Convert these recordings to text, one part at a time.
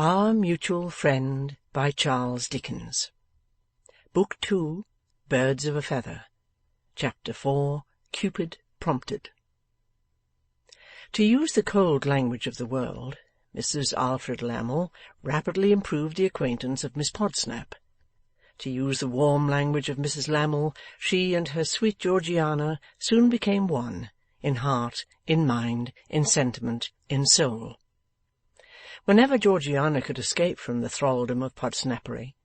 Our Mutual Friend by Charles Dickens. Book 2, Birds of a Feather. Chapter 4, Cupid Prompted. To use the cold language of the world, Mrs. Alfred Lammle rapidly improved the acquaintance of Miss Podsnap. To use the warm language of Mrs. Lammle, she and her sweet Georgiana soon became one, in heart, in mind, in sentiment, in soul. Whenever Georgiana could escape from the thraldom of Podsnappery,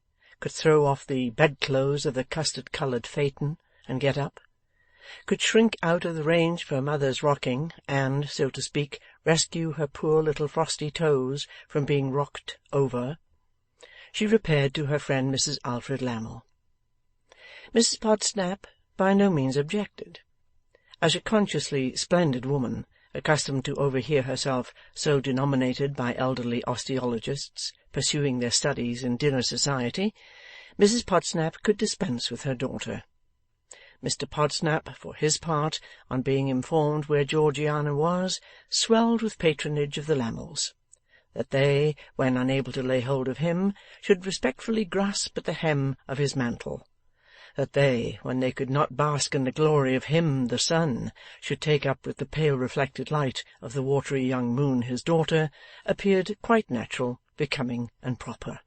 could throw off the bedclothes of the custard-coloured phaeton and get up, could shrink out of the range of her mother's rocking, and, so to speak, rescue her poor little frosty toes from being rocked over, she repaired to her friend Mrs. Alfred Lammle. Mrs. Podsnap by no means objected. As a consciously splendid woman, accustomed to overhear herself so denominated by elderly osteologists pursuing their studies in dinner society, Mrs. Podsnap could dispense with her daughter. Mr. Podsnap, for his part, on being informed where Georgiana was, swelled with patronage of the Lammles, that they, when unable to lay hold of him, should respectfully grasp at the hem of his mantle, that they, when they could not bask in the glory of him, the sun, should take up with the pale reflected light of the watery young moon his daughter, appeared quite natural, becoming, and proper.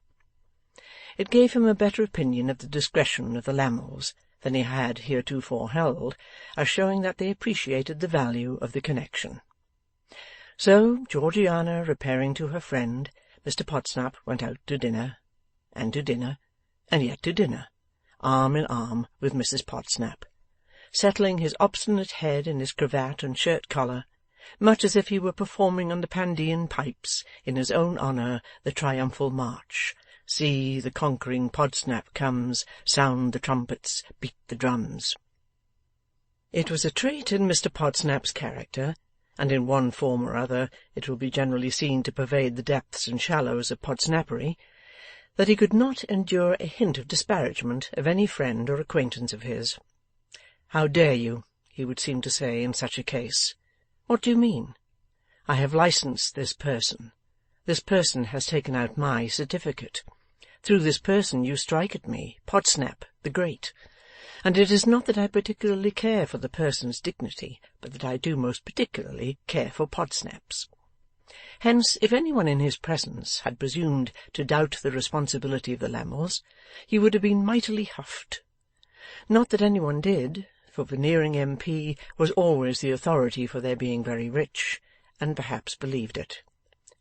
It gave him a better opinion of the discretion of the Lammles than he had heretofore held, as showing that they appreciated the value of the connection. So, Georgiana repairing to her friend, Mr. Podsnap went out to dinner, and yet to dinner, arm in arm with Mrs. Podsnap, settling his obstinate head in his cravat and shirt-collar, much as if he were performing on the Pandean pipes, in his own honour, the triumphal march. See, the conquering Podsnap comes, sound the trumpets, beat the drums. It was a trait in Mr. Podsnap's character, and in one form or other it will be generally seen to pervade the depths and shallows of Podsnappery, that he could not endure a hint of disparagement of any friend or acquaintance of his. "How dare you?" he would seem to say in such a case. "What do you mean? I have licensed this person. This person has taken out my certificate. Through this person you strike at me, Podsnap the Great. And it is not that I particularly care for the person's dignity, but that I do most particularly care for Podsnap's. Hence, if any one in his presence had presumed to doubt the responsibility of the Lammles, he would have been mightily huffed. Not that any one did, for Veneering MP was always the authority for their being very rich, and perhaps believed it.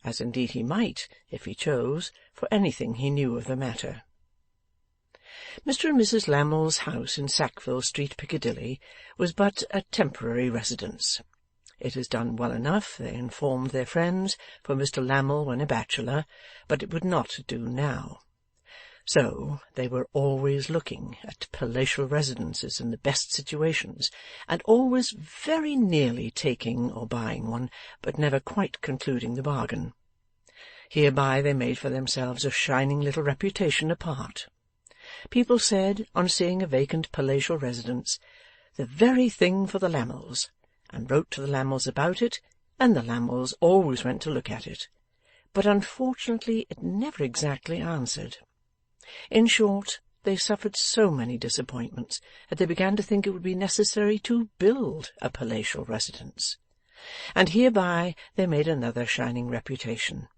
As indeed he might, if he chose, for anything he knew of the matter. Mr. and Mrs. Lammle's house in Sackville Street, Piccadilly, was but a temporary residence. It has done well enough, they informed their friends, for Mr. Lammle when a bachelor, but it would not do now. So, they were always looking at palatial residences in the best situations, and always very nearly taking or buying one, but never quite concluding the bargain. Hereby they made for themselves a shining little reputation apart. People said, on seeing a vacant palatial residence, "The very thing for the Lammles," and wrote to the Lammles about it, and the Lammles always went to look at it. But unfortunately it never exactly answered. In short, they suffered so many disappointments that they began to think it would be necessary to build a palatial residence. And hereby they made another shining reputation,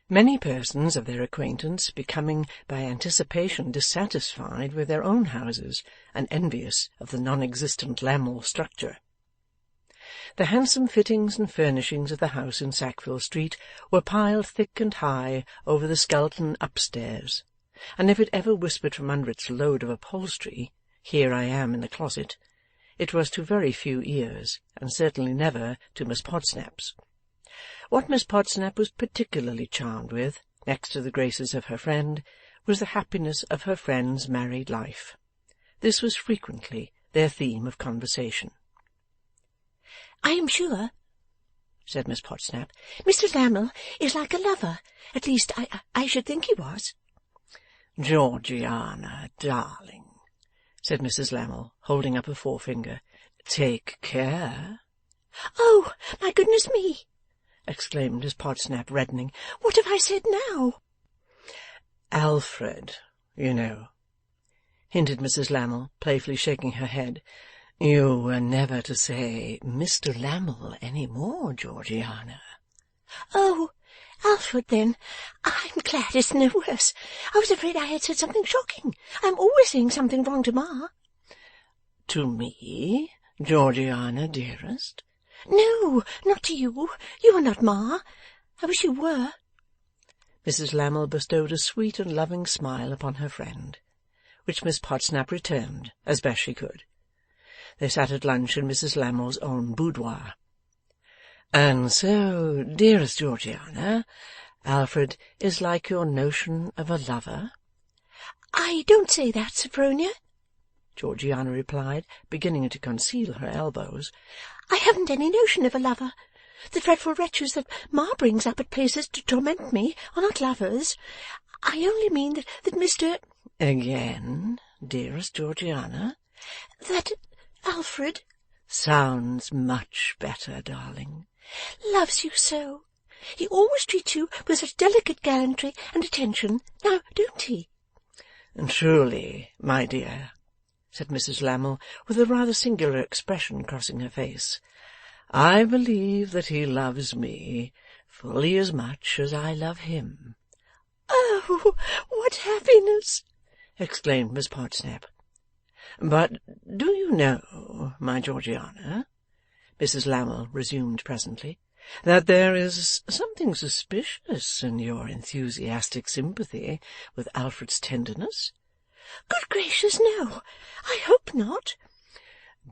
many persons of their acquaintance becoming by anticipation dissatisfied with their own houses, and envious of the non-existent Lammle structure. The handsome fittings and furnishings of the house in Sackville Street were piled thick and high over the skeleton upstairs, and if it ever whispered from under its load of upholstery, "Here I am in the closet," it was to very few ears, and certainly never to Miss Podsnap's. What Miss Podsnap was particularly charmed with, next to the graces of her friend, was the happiness of her friend's married life. This was frequently their theme of conversation. "I am sure," said Miss Podsnap, "Mr. Lammle is like a lover. At least, I should think he was." "Georgiana, darling," said Mrs. Lammle, holding up a forefinger, "take care." "Oh, my goodness me!" exclaimed Miss Podsnap, reddening. "What have I said now?" Alfred, you know,' hinted Mrs. Lammle, playfully shaking her head. 'You were never to say Mr. Lammle any more, Georgiana.' 'Oh, Alfred, then. I'm glad it's no worse. I was afraid I had said something shocking. I'm always saying something wrong to Ma.' 'To me, Georgiana, dearest?' 'No, not to you. You are not Ma. I wish you were.' Mrs. Lammle bestowed a sweet and loving smile upon her friend, which Miss Podsnap returned as best she could. They sat at lunch in Mrs. Lammle's own boudoir. 'And so, dearest Georgiana, Alfred is like your notion of a lover?' 'I don't say that, Sophronia,' Georgiana replied, beginning to conceal her elbows. 'I haven't any notion of a lover. The dreadful wretches that Ma brings up at places to torment me are not lovers. I only mean that Mr.' 'Again, dearest Georgiana?' 'That Alfred' 'Sounds much better, darling.' 'Loves you so. He always treats you with such delicate gallantry and attention. Now, don't he?' 'Truly, my dear,' said Mrs. Lammle, with a rather singular expression crossing her face, 'I believe that he loves me fully as much as I love him.' 'Oh, what happiness!' exclaimed Miss Podsnap. 'But do you know, my Georgiana,' Mrs. Lammle resumed presently, 'that there is something suspicious in your enthusiastic sympathy with Alfred's tenderness?' 'Good gracious, no! I hope not.'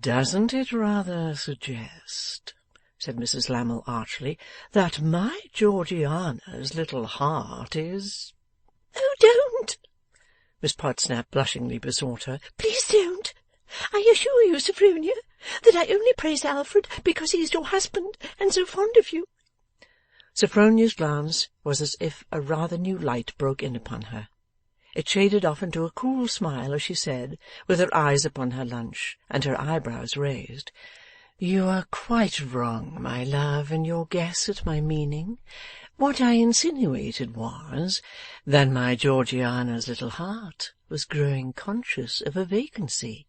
'Doesn't it rather suggest,' said Mrs. Lammle archly, 'that my Georgiana's little heart is—' 'Oh, don't!' Miss Podsnap blushingly besought her. 'Please don't. I assure you, Sophronia, that I only praise Alfred because he is your husband and so fond of you.' Sophronia's glance was as if a rather new light broke in upon her. It shaded off into a cool smile as she said, with her eyes upon her lunch and her eyebrows raised, 'You are quite wrong, my love, in your guess at my meaning. What I insinuated was, that my Georgiana's little heart was growing conscious of a vacancy.'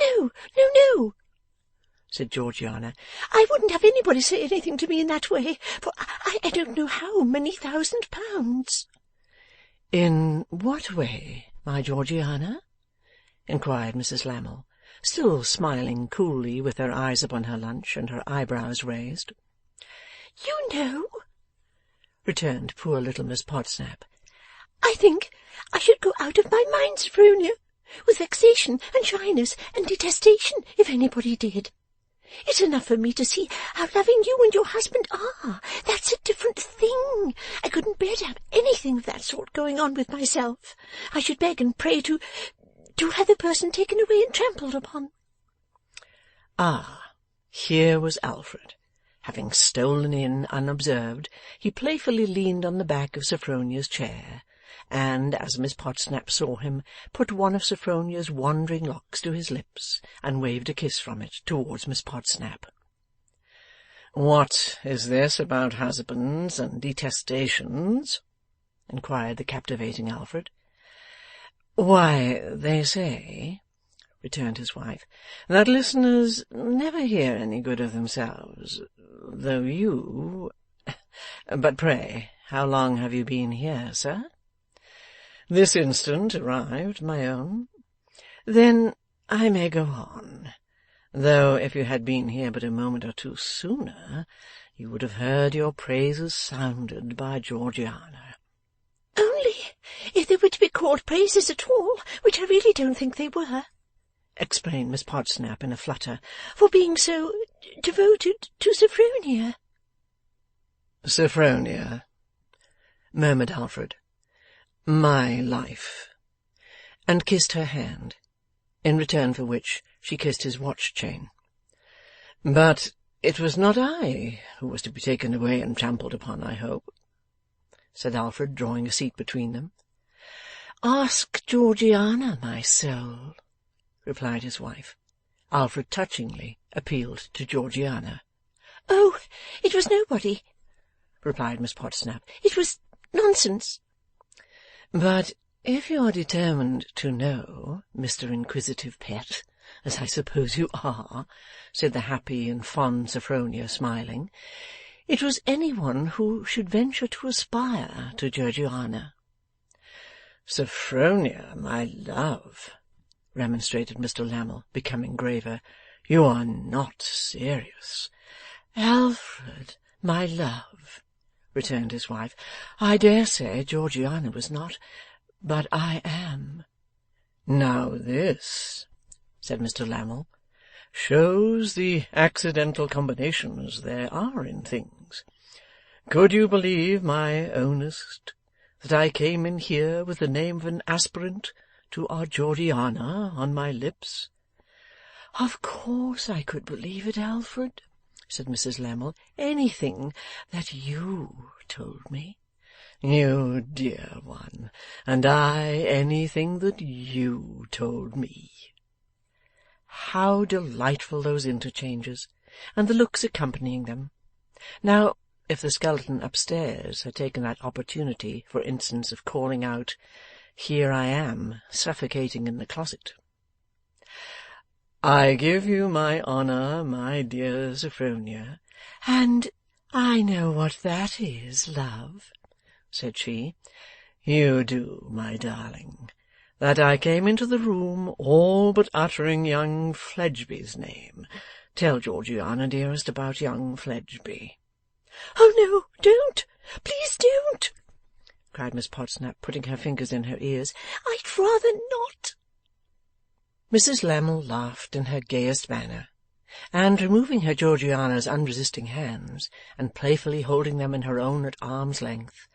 'No, no, no,' said Georgiana. 'I wouldn't have anybody say anything to me in that way, for I don't know how many £1,000. In what way, my Georgiana?' inquired Mrs. Lammle, still smiling coolly with her eyes upon her lunch and her eyebrows raised. 'You know,' returned poor little Miss Podsnap, 'I think I should go out of my mind, Sophronia, with vexation and shyness and detestation, if anybody did. It's enough for me to see how loving you and your husband are. That's a different thing. I couldn't bear to have anything of that sort going on with myself. I should beg and pray to have the person taken away and trampled upon.' Ah, here was Alfred. Having stolen in unobserved, he playfully leaned on the back of Sophronia's chair, and, as Miss Podsnap saw him, put one of Sophronia's wandering locks to his lips, and waved a kiss from it towards Miss Podsnap. 'What is this about husbands and detestations?' inquired the captivating Alfred. 'Why, they say,' returned his wife, 'that listeners never hear any good of themselves, though you— But pray, how long have you been here, sir?' 'This instant arrived, my own.' 'Then I may go on, though if you had been here but a moment or two sooner, you would have heard your praises sounded by Georgiana.' 'Only if they were to be called praises at all, which I really don't think they were,' explained Miss Podsnap in a flutter, 'for being so devoted to Sophronia.' 'Sophronia,' murmured Alfred, 'my life,' and kissed her hand, in return for which she kissed his watch-chain. 'But it was not I who was to be taken away and trampled upon, I hope?' said Alfred, drawing a seat between them. 'Ask Georgiana, my soul,' replied his wife. Alfred touchingly appealed to Georgiana. 'Oh, it was nobody,' replied Miss Podsnap. 'It was nonsense.' But if you are determined to know, Mr. Inquisitive Pet, as I suppose you are,' said the happy and fond Sophronia, smiling, 'it was any one who should venture to aspire to Georgiana.' 'Sophronia, my love,' remonstrated Mr. Lammle, becoming graver, 'you are not serious.' 'Alfred, my love,' returned his wife, 'I dare say Georgiana was not, but I am.' 'Now this,' said Mr. Lammle, 'shows the accidental combinations there are in things. Could you believe, my ownest, that I came in here with the name of an aspirant to our Georgiana on my lips?' 'Of course I could believe it, Alfred,' said Mrs. Lammle. 'Anything that you told me.' 'You dear one! And I anything that you told me.' How delightful those interchanges, and the looks accompanying them! Now, if the skeleton upstairs had taken that opportunity, for instance, of calling out, 'Here I am, suffocating in the closet!' 'I give you my honour, my dear Sophronia.' 'And I know what that is, love,' said she. 'You do, my darling. That I came into the room all but uttering young Fledgeby's name. Tell Georgiana, dearest, about young Fledgeby.' 'Oh no, don't! Please don't!' cried Miss Podsnap, putting her fingers in her ears. 'I'd rather not.' Mrs. Lammle laughed in her gayest manner, and removing her Georgiana's unresisting hands, and playfully holding them in her own at arm's length,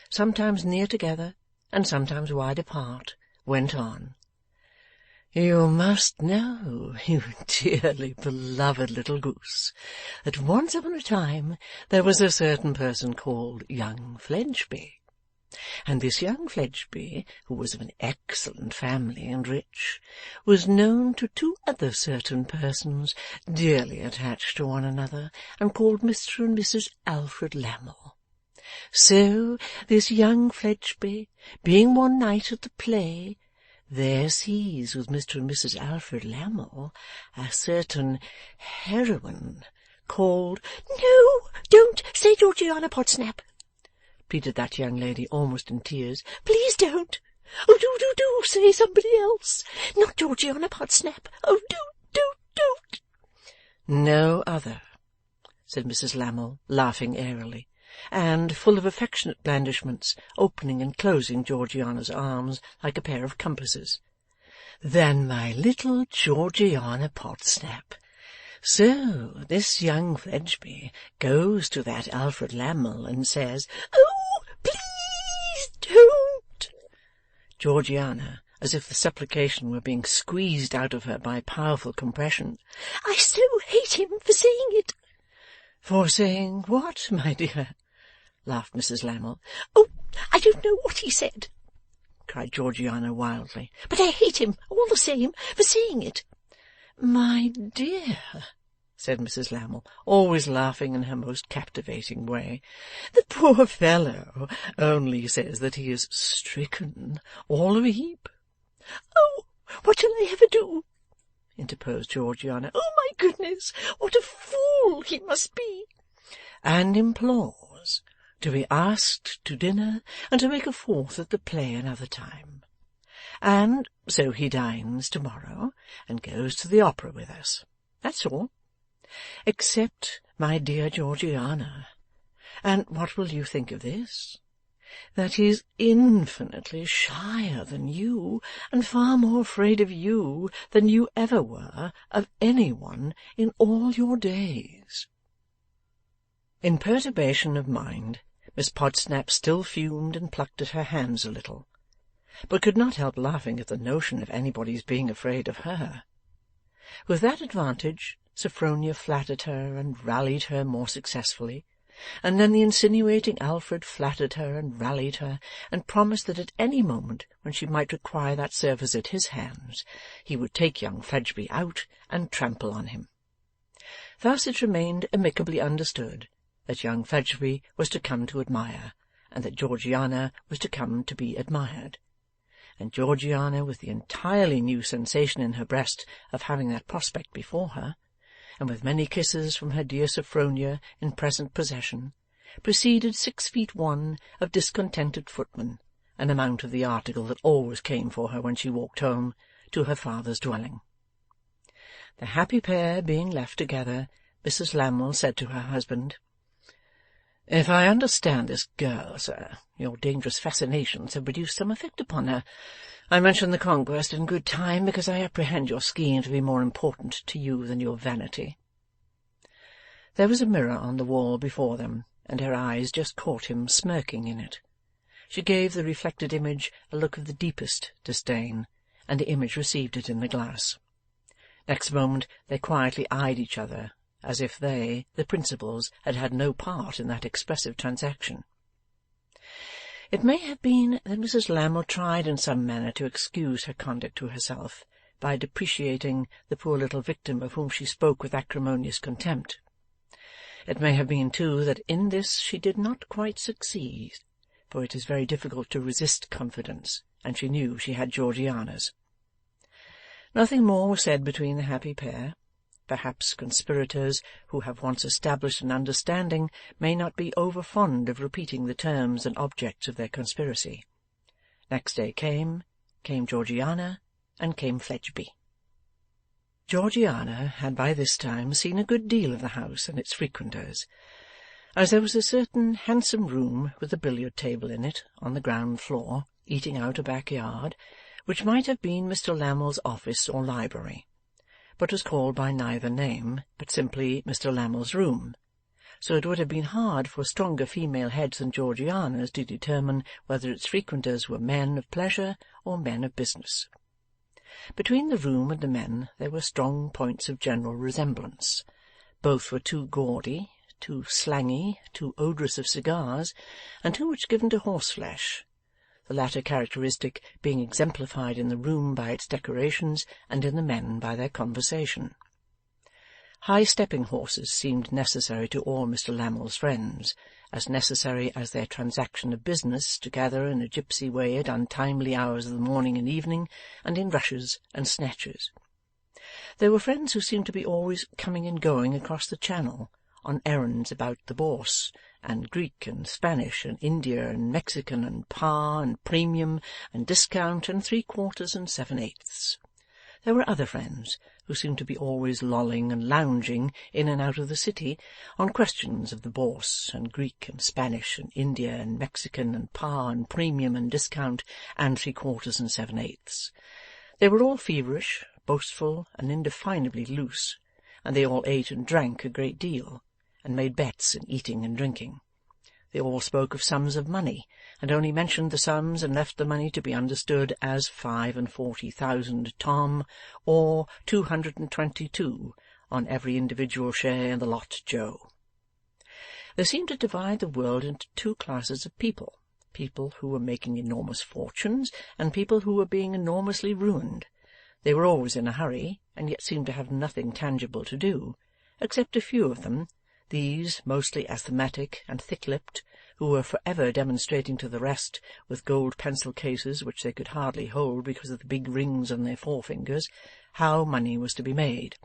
sometimes near together and sometimes wide apart, went on. 'You must know, you dearly beloved little goose, that once upon a time there was a certain person called young Fledgeby. And this young Fledgeby, who was of an excellent family and rich, was known to two other certain persons, dearly attached to one another, and called Mr. and Mrs. Alfred Lammle. So, this young Fledgeby, being one night at the play, there sees with Mr. and Mrs. Alfred Lammle a certain heroine called—' 'No, don't say Georgiana Podsnap,' pleaded that young lady, almost in tears. 'Please don't. Oh, do say somebody else. Not Georgiana Podsnap. Oh, don't. 'No other,' said Mrs. Lammle, laughing airily, and, full of affectionate blandishments, opening and closing Georgiana's arms like a pair of compasses, 'than my little Georgiana Podsnap. So this young Fledgeby goes to that Alfred Lammle and says—' 'Oh, please don't!' Georgiana, as if the supplication were being squeezed out of her by powerful compression. 'I so hate him for saying it.' 'For saying what, my dear?' laughed Mrs. Lammle. 'Oh, I don't know what he said,' cried Georgiana wildly, 'but I hate him, all the same, for saying it.' 'My dear,' said Mrs. Lammle, always laughing in her most captivating way, 'the poor fellow only says that he is stricken, all of a heap.' 'Oh, what shall I ever do?' interposed Georgiana. 'Oh, my goodness, what a fool he must be!' And implores to be asked to dinner and to make a fourth at the play another time. And so he dines to-morrow and goes to the opera with us. That's all. Except my dear Georgiana. And what will you think of this? That he's infinitely shyer than you, and far more afraid of you than you ever were of any one in all your days. In perturbation of mind, Miss Podsnap still fumed and plucked at her hands a little, but could not help laughing at the notion of anybody's being afraid of her. With that advantage, Sophronia flattered her and rallied her more successfully, and then the insinuating Alfred flattered her and rallied her, and promised that at any moment when she might require that service at his hands, he would take young Fledgeby out and trample on him. Thus it remained amicably understood that young Fledgeby was to come to admire, and that Georgiana was to come to be admired. And Georgiana, with the entirely new sensation in her breast of having that prospect before her, and with many kisses from her dear Sophronia in present possession, preceded 6 feet 1 of discontented footmen, an amount of the article that always came for her when she walked home, to her father's dwelling. The happy pair being left together, Mrs. Lammle said to her husband, "If I understand this girl, sir, your dangerous fascinations have produced some effect upon her. I mention the conquest in good time, because I apprehend your scheme to be more important to you than your vanity." There was a mirror on the wall before them, and her eyes just caught him smirking in it. She gave the reflected image a look of the deepest disdain, and the image received it in the glass. Next moment they quietly eyed each other, as if they, the principals, had had no part in that expressive transaction. It may have been that Mrs. Lammle tried in some manner to excuse her conduct to herself by depreciating the poor little victim of whom she spoke with acrimonious contempt. It may have been, too, that in this she did not quite succeed, for it is very difficult to resist confidence, and she knew she had Georgiana's. Nothing more was said between the happy pair. Perhaps conspirators who have once established an understanding may not be over fond of repeating the terms and objects of their conspiracy. Next day came Georgiana, and came Fledgeby. Georgiana had by this time seen a good deal of the house and its frequenters, as there was a certain handsome room with a billiard-table in it on the ground floor, eating out a backyard, which might have been Mr. Lammle's office or library, but was called by neither name, but simply Mr. Lammle's room, so it would have been hard for stronger female heads than Georgiana's to determine whether its frequenters were men of pleasure or men of business. Between the room and the men there were strong points of general resemblance. Both were too gaudy, too slangy, too odorous of cigars, and too much given to horseflesh, the latter characteristic being exemplified in the room by its decorations, and in the men by their conversation. High stepping horses seemed necessary to all Mr. Lammle's friends, as necessary as their transaction of business, to gather in a gipsy way at untimely hours of the morning and evening, and in rushes and snatches. There were friends who seemed to be always coming and going across the Channel, on errands about the Bourse, and Greek and Spanish and India and Mexican and par and premium and discount and 3/4 and 7/8. There were other friends who seemed to be always lolling and lounging in and out of the city on questions of the Bourse and Greek and Spanish and India and Mexican and par and premium and discount and 3/4 and 7/8. They were all feverish, boastful, and indefinably loose, and they all ate and drank a great deal, and made bets in eating and drinking. They all spoke of sums of money, and only mentioned the sums and left the money to be understood as 45,000 Tom, or 222 on every individual share in the lot Joe. They seemed to divide the world into two classes of people who were making enormous fortunes, and people who were being enormously ruined. They were always in a hurry, and yet seemed to have nothing tangible to do, except a few of them, these mostly asthmatic and thick-lipped, who were for ever demonstrating to the rest, with gold pencil-cases which they could hardly hold because of the big rings on their forefingers, how money was to be made.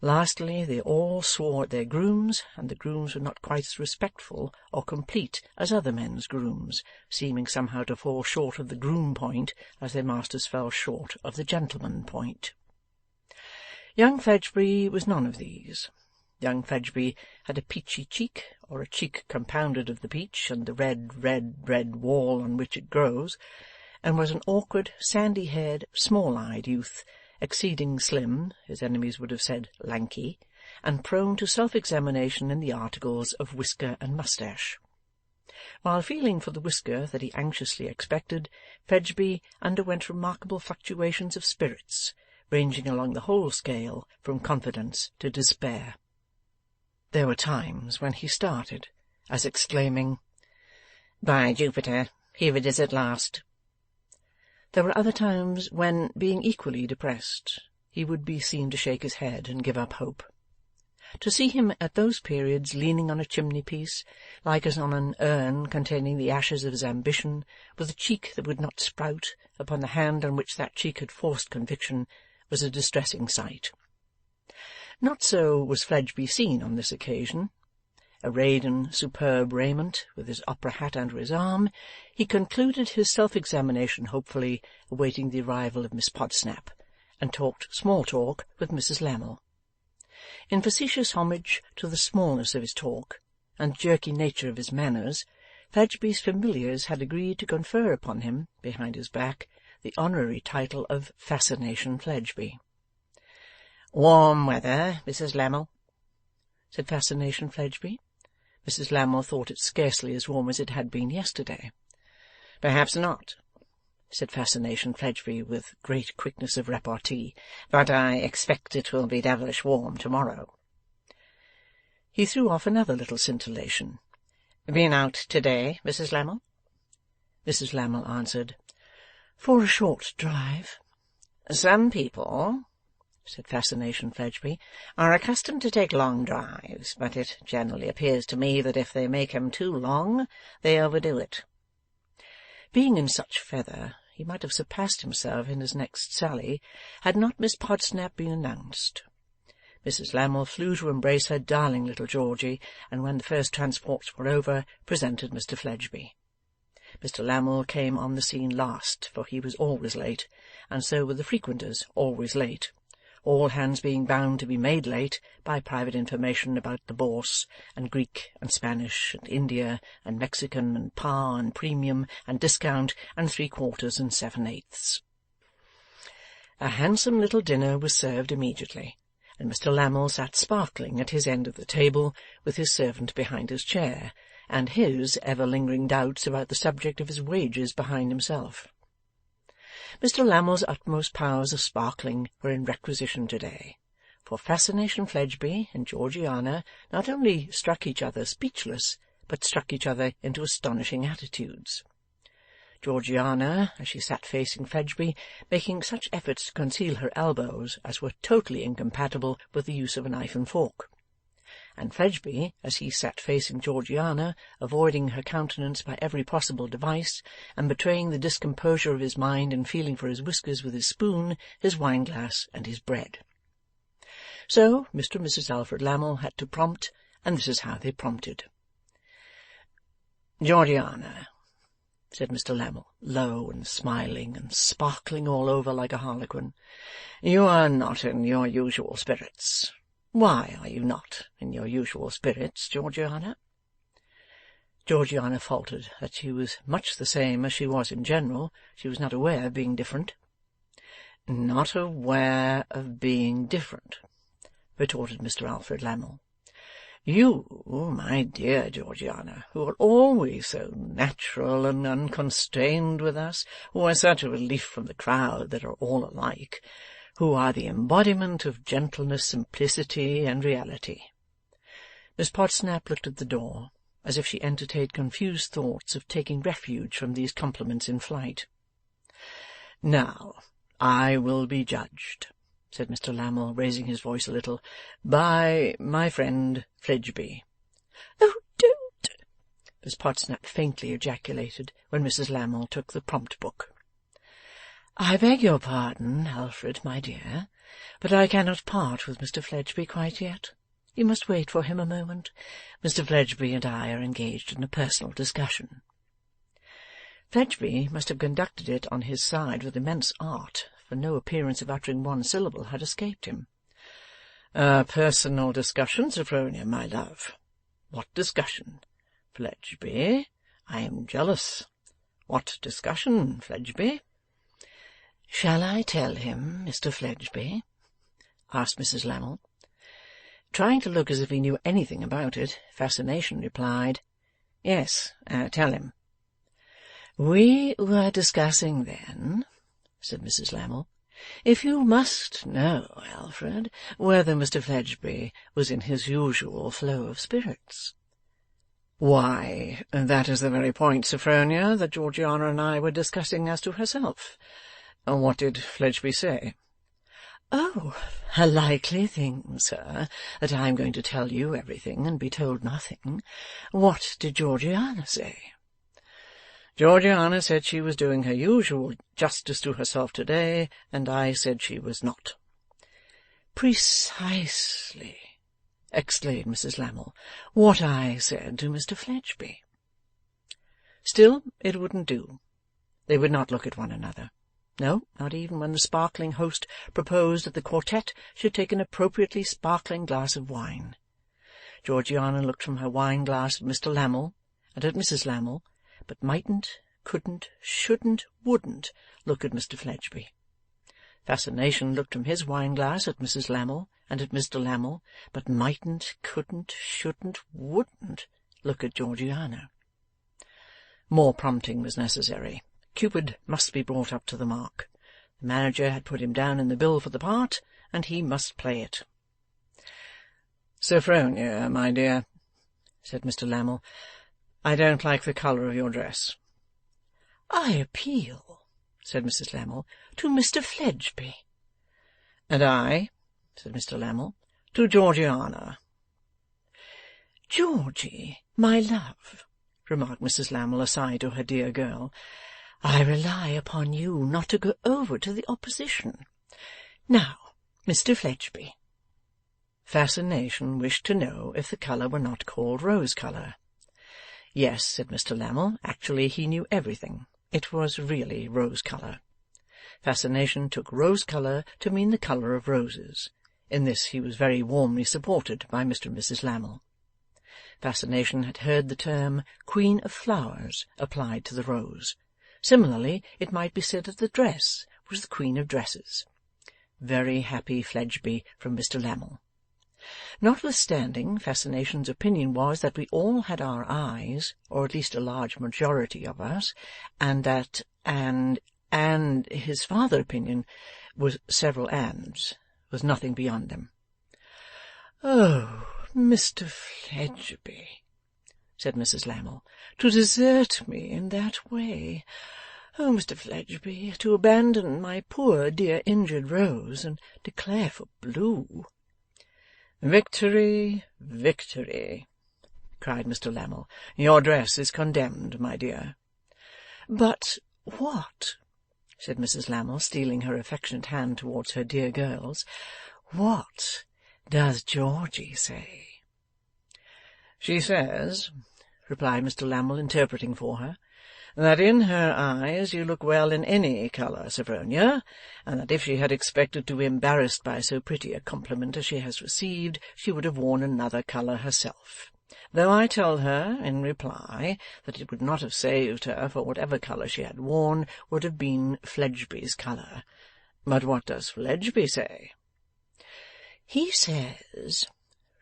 Lastly, they all swore at their grooms, and the grooms were not quite as respectful or complete as other men's grooms, seeming somehow to fall short of the groom point as their masters fell short of the gentleman point. Young Fledgeby was none of these. Young Fledgeby had a peachy cheek, or a cheek compounded of the peach and the red wall on which it grows, and was an awkward, sandy-haired, small-eyed youth, exceeding slim, his enemies would have said lanky, and prone to self-examination in the articles of whisker and moustache. While feeling for the whisker that he anxiously expected, Fledgeby underwent remarkable fluctuations of spirits, ranging along the whole scale from confidence to despair. There were times when he started, as exclaiming, "By Jupiter, here it is at last!" There were other times when, being equally depressed, he would be seen to shake his head and give up hope. To see him at those periods leaning on a chimney-piece, like as on an urn containing the ashes of his ambition, with a cheek that would not sprout, upon the hand on which that cheek had forced conviction, was a distressing sight. Not so was Fledgeby seen on this occasion. Arrayed in superb raiment, with his opera hat under his arm, he concluded his self-examination hopefully, awaiting the arrival of Miss Podsnap, and talked small talk with Mrs. Lammle. In facetious homage to the smallness of his talk, and jerky nature of his manners, Fledgeby's familiars had agreed to confer upon him, behind his back, the honorary title of Fascination Fledgeby. "Warm weather, Mrs. Lammle," said Fascination Fledgeby. Mrs. Lammle thought it scarcely as warm as it had been yesterday. "Perhaps not," said Fascination Fledgeby with great quickness of repartee, "but I expect it will be devilish warm to-morrow." He threw off another little scintillation. "Been out to-day, Mrs. Lammle?" Mrs. Lammle answered, "For a short drive." "Some people," said Fascination Fledgeby, "are accustomed to take long drives, but it generally appears to me that if they make 'em too long, they overdo it." Being in such feather, he might have surpassed himself in his next sally, had not Miss Podsnap been announced. Mrs. Lammle flew to embrace her darling little Georgy, and when the first transports were over, presented Mr. Fledgeby. Mr. Lammle came on the scene last, for he was always late, and so were the frequenters always late, all hands being bound to be made late by private information about the Bourse, and Greek, and Spanish, and India, and Mexican, and par, and premium, and discount, and 3/4 and 7/8. A handsome little dinner was served immediately, and Mr. Lammle sat sparkling at his end of the table, with his servant behind his chair, and his ever-lingering doubts about the subject of his wages behind himself. Mr. Lammle's utmost powers of sparkling were in requisition to-day, for Fascination Fledgeby and Georgiana not only struck each other speechless, but struck each other into astonishing attitudes. Georgiana, as she sat facing Fledgeby, making such efforts to conceal her elbows as were totally incompatible with the use of a knife and fork; and Fledgeby, as he sat facing Georgiana, avoiding her countenance by every possible device, and betraying the discomposure of his mind in feeling for his whiskers with his spoon, his wine-glass, and his bread. So Mr. and Mrs. Alfred Lammle had to prompt, and this is how they prompted. "Georgiana," said Mr. Lammle, low and smiling, and sparkling all over like a harlequin, "you are not in your usual spirits. Why are you not in your usual spirits, Georgiana?" Georgiana faltered that she was much the same as she was in general. She was not aware of being different. "Not aware of being different," retorted Mr. Alfred Lammle. "You, my dear Georgiana, who are always so natural and unconstrained with us, who are such a relief from the crowd that are all alike, who are the embodiment of gentleness, simplicity, and reality." Miss Podsnap looked at the door, as if she entertained confused thoughts of taking refuge from these compliments in flight. "Now, I will be judged," said Mr. Lammle, raising his voice a little, "by my friend Fledgeby." "Oh, don't!" Miss Podsnap faintly ejaculated, when Mrs. Lammle took the prompt book. "I beg your pardon, Alfred, my dear, but I cannot part with Mr. Fledgeby quite yet. You must wait for him a moment. Mr. Fledgeby and I are engaged in a personal discussion." Fledgeby must have conducted it on his side with immense art, for no appearance of uttering one syllable had escaped him. "A personal discussion, Sophronia, my love? What discussion? Fledgeby, I am jealous. What discussion, Fledgeby?" "Shall I tell him, Mr. Fledgeby?" asked Mrs. Lammle. Trying to look as if he knew anything about it, Fascination replied, "Yes, tell him." "We were discussing then," said Mrs. Lammle, "if you must know, Alfred, whether Mr. Fledgeby was in his usual flow of spirits." "Why, that is the very point, Sophronia, that Georgiana and I were discussing as to herself. What did Fledgeby say?" "Oh, a likely thing, sir, that I am going to tell you everything and be told nothing. What did Georgiana say?" "Georgiana said she was doing her usual justice to herself to-day, and I said she was not." "Precisely," exclaimed Mrs. Lammle, "what I said to Mr. Fledgeby." Still, it wouldn't do. They would not look at one another. No, not even when the sparkling host proposed that the quartet should take an appropriately sparkling glass of wine. Georgiana looked from her wine-glass at Mr. Lammle and at Mrs. Lammle, but mightn't, couldn't, shouldn't, wouldn't look at Mr. Fledgeby. Fascination looked from his wine-glass at Mrs. Lammle and at Mr. Lammle, but mightn't, couldn't, shouldn't, wouldn't look at Georgiana. More prompting was necessary. Cupid must be brought up to the mark. The manager had put him down in the bill for the part, and he must play it. "Sophronia, my dear," said Mr. Lammle, "I don't like the colour of your dress." "I appeal," said Mrs. Lammle, "to Mr. Fledgeby." "And I," said Mr. Lammle, "to Georgiana." "Georgie, my love," remarked Mrs. Lammle aside to her dear girl, "I rely upon you not to go over to the opposition. Now, Mr. Fledgeby." Fascination wished to know if the colour were not called rose-colour. Yes, said Mr. Lammle, actually he knew everything. It was really rose-colour. Fascination took rose-colour to mean the colour of roses. In this he was very warmly supported by Mr. and Mrs. Lammle. Fascination had heard the term Queen of Flowers applied to the rose. Similarly, it might be said that the dress was the Queen of Dresses. Very happy Fledgeby from Mr. Lammle. Notwithstanding, Fascination's opinion was that we all had our eyes, or at least a large majority of us, and that and his farther opinion was several ands, was nothing beyond them. "Oh, Mr. Fledgeby," said Mrs. Lammle, "to desert me in that way! Oh, Mr. Fledgeby, to abandon my poor dear injured rose, and declare for blue!" "Victory, victory!" cried Mr. Lammle. "Your dress is condemned, my dear." "But what," said Mrs. Lammle, stealing her affectionate hand towards her dear girl's, "what does Georgie say?" "She says," replied Mr. Lammle, interpreting for her, "that in her eyes you look well in any colour, Sophronia, and that if she had expected to be embarrassed by so pretty a compliment as she has received, she would have worn another colour herself. Though I tell her, in reply, that it would not have saved her, for whatever colour she had worn would have been Fledgeby's colour. But what does Fledgeby say?" "He says,"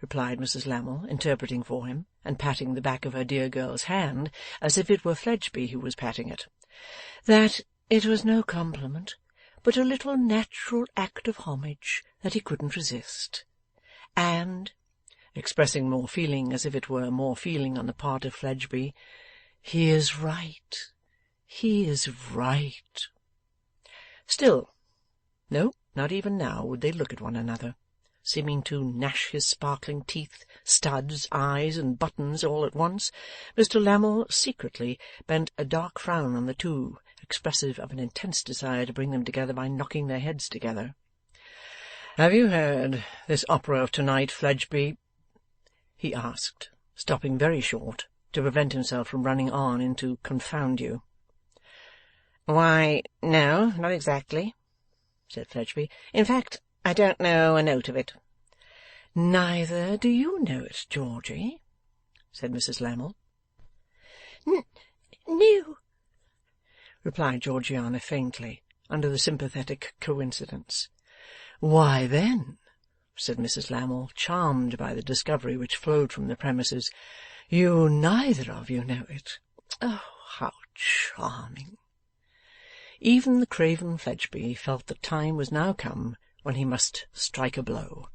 replied Mrs. Lammle, interpreting for him, and patting the back of her dear girl's hand as if it were Fledgeby who was patting it, "that it was no compliment, but a little natural act of homage that he couldn't resist. And," expressing more feeling as if it were more feeling on the part of Fledgeby, "he is right. He is right." Still, no, not even now would they look at one another. Seeming to gnash his sparkling teeth, studs, eyes, and buttons all at once, Mr. Lammle secretly bent a dark frown on the two, expressive of an intense desire to bring them together by knocking their heads together. "Have you heard this opera of to-night, Fledgeby?" he asked, stopping very short, to prevent himself from running on into "confound you." "Why, no, not exactly," said Fledgeby. "In fact, I don't know a note of it." "Neither do you know it, Georgie," said Mrs. Lammle. No," replied Georgiana faintly, under the sympathetic coincidence. "Why then," said Mrs. Lammle, charmed by the discovery which flowed from the premises, "you neither of you know it. Oh, how charming!" Even the craven Fledgeby felt the time was now come when he must strike a blow.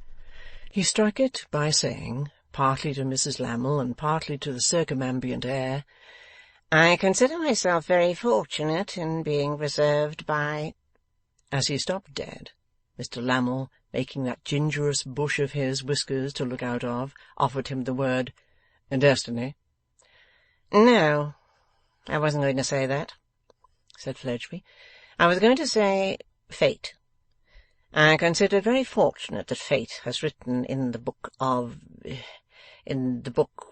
He struck it by saying, partly to Mrs. Lammle and partly to the circumambient air, "I consider myself very fortunate in being reserved by—" As he stopped dead, Mr Lammle, making that gingerous bush of his whiskers to look out of, offered him the word "Destiny." "No, I wasn't going to say that," said Fledgeby. "I was going to say Fate. I consider it very fortunate that Fate has written in the book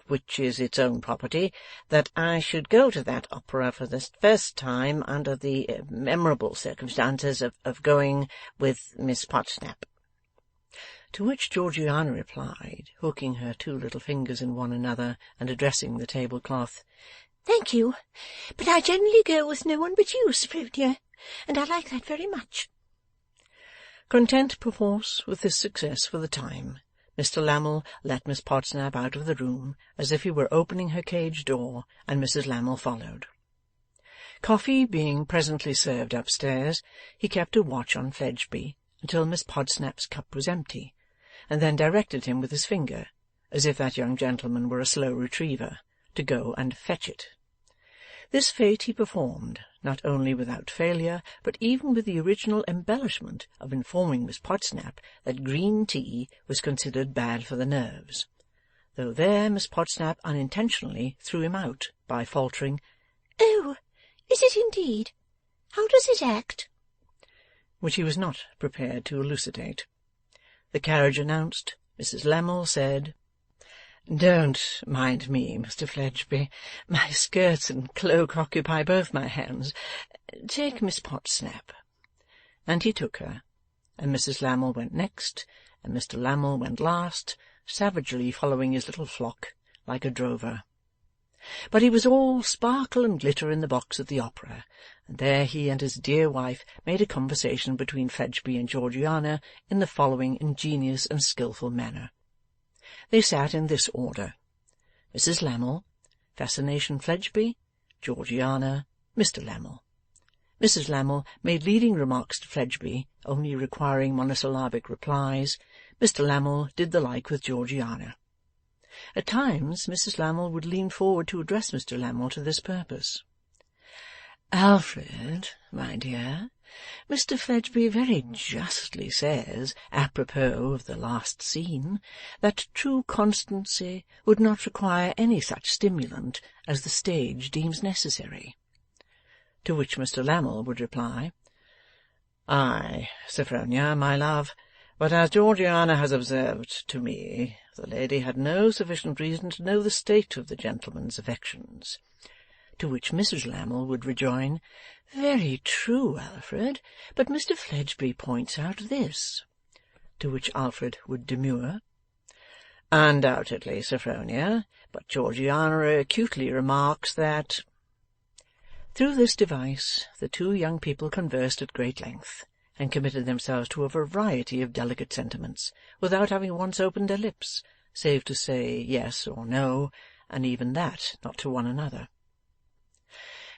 which is its own property, that I should go to that opera for the first time under the memorable circumstances of going with Miss Podsnap." To which Georgiana replied, hooking her two little fingers in one another and addressing the tablecloth, "Thank you, but I generally go with no one but you, Sophronia, and I like that very much." Content, perforce, with this success for the time, Mr Lammle let Miss Podsnap out of the room as if he were opening her cage door, and Mrs Lammle followed. Coffee being presently served upstairs, he kept a watch on Fledgeby until Miss Podsnap's cup was empty, and then directed him with his finger, as if that young gentleman were a slow retriever, to go and fetch it. This fate he performed, not only without failure, but even with the original embellishment of informing Miss Podsnap that green tea was considered bad for the nerves, though there Miss Podsnap unintentionally threw him out by faltering, "Oh, is it indeed? How does it act?" which he was not prepared to elucidate. The carriage announced, Mrs Lammle said, "Don't mind me, Mr Fledgeby. My skirts and cloak occupy both my hands. Take Miss Podsnap." And he took her, and Mrs Lammle went next, and Mr Lammle went last, savagely following his little flock like a drover. But he was all sparkle and glitter in the box at the opera, and there he and his dear wife made a conversation between Fledgeby and Georgiana in the following ingenious and skilful manner. They sat in this order: Mrs Lammle, Fascination Fledgeby, Georgiana, Mr Lammle. Mrs Lammle made leading remarks to Fledgeby, only requiring monosyllabic replies. Mr Lammle did the like with Georgiana. At times Mrs Lammle would lean forward to address Mr Lammle to this purpose. "Alfred, my dear, Mr Fledgeby very justly says, apropos of the last scene, that true constancy would not require any such stimulant as the stage deems necessary." To which Mr Lammle would reply, "Ay, Sophronia, my love, but as Georgiana has observed to me, the lady had no sufficient reason to know the state of the gentleman's affections." To which Mrs Lammle would rejoin, "Very true, Alfred, but Mr Fledgeby points out this." To which Alfred would demur, "Undoubtedly, Sophronia, but Georgiana acutely remarks that—" Through this device the two young people conversed at great length, and committed themselves to a variety of delicate sentiments, without having once opened their lips, save to say yes or no, and even that not to one another.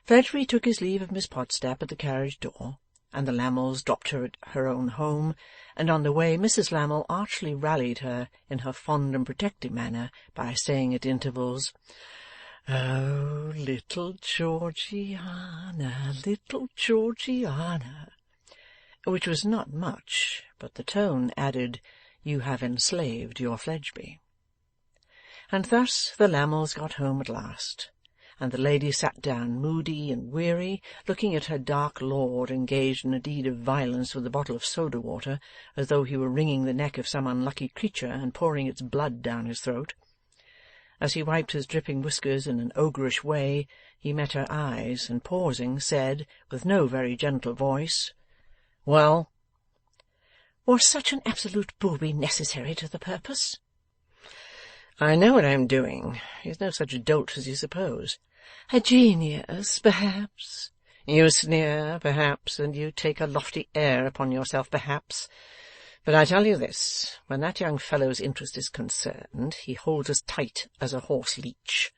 Fledgeby took his leave of Miss Podsnap at the carriage door, and the Lammles dropped her at her own home, and on the way Mrs Lammle archly rallied her in her fond and protecting manner by saying at intervals, "Oh, little Georgiana, little Georgiana," which was not much, but the tone added, "You have enslaved your Fledgeby." And thus the Lammles got home at last, and the lady sat down moody and weary, looking at her dark lord engaged in a deed of violence with a bottle of soda-water, as though he were wringing the neck of some unlucky creature and pouring its blood down his throat. As he wiped his dripping whiskers in an ogreish way, he met her eyes, and pausing, said, with no very gentle voice, "Well?" "Was such an absolute booby necessary to the purpose?" "I know what I am doing. He is no such dolt as you suppose." "A genius, perhaps?" "You sneer, perhaps, and you take a lofty air upon yourself, perhaps. But I tell you this, when that young fellow's interest is concerned, he holds as tight as a horse-leech.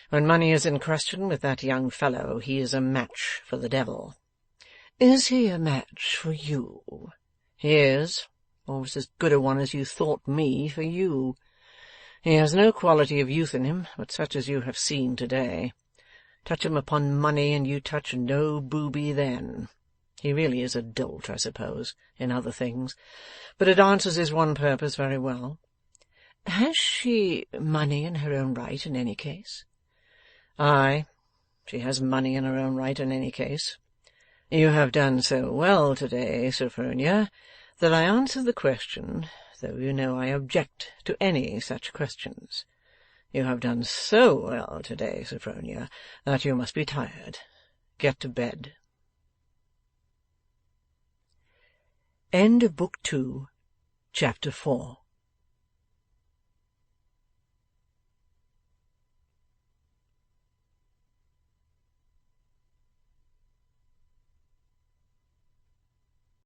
When money is in question with that young fellow, he is a match for the devil." "Is he a match for you?" "He is, almost as good a one as you thought me for you. He has no quality of youth in him, but such as you have seen to-day. Touch him upon money, and you touch no booby then. He really is a dolt, I suppose, in other things, but it answers his one purpose very well. Has she money in her own right in any case? Aye, she has money in her own right in any case. You have done so well today, Sophronia, that I answer the question, though you know I object to any such questions. You have done so well today, Sophronia, that you must be tired. Get to bed. End of Book 2, Chapter 4.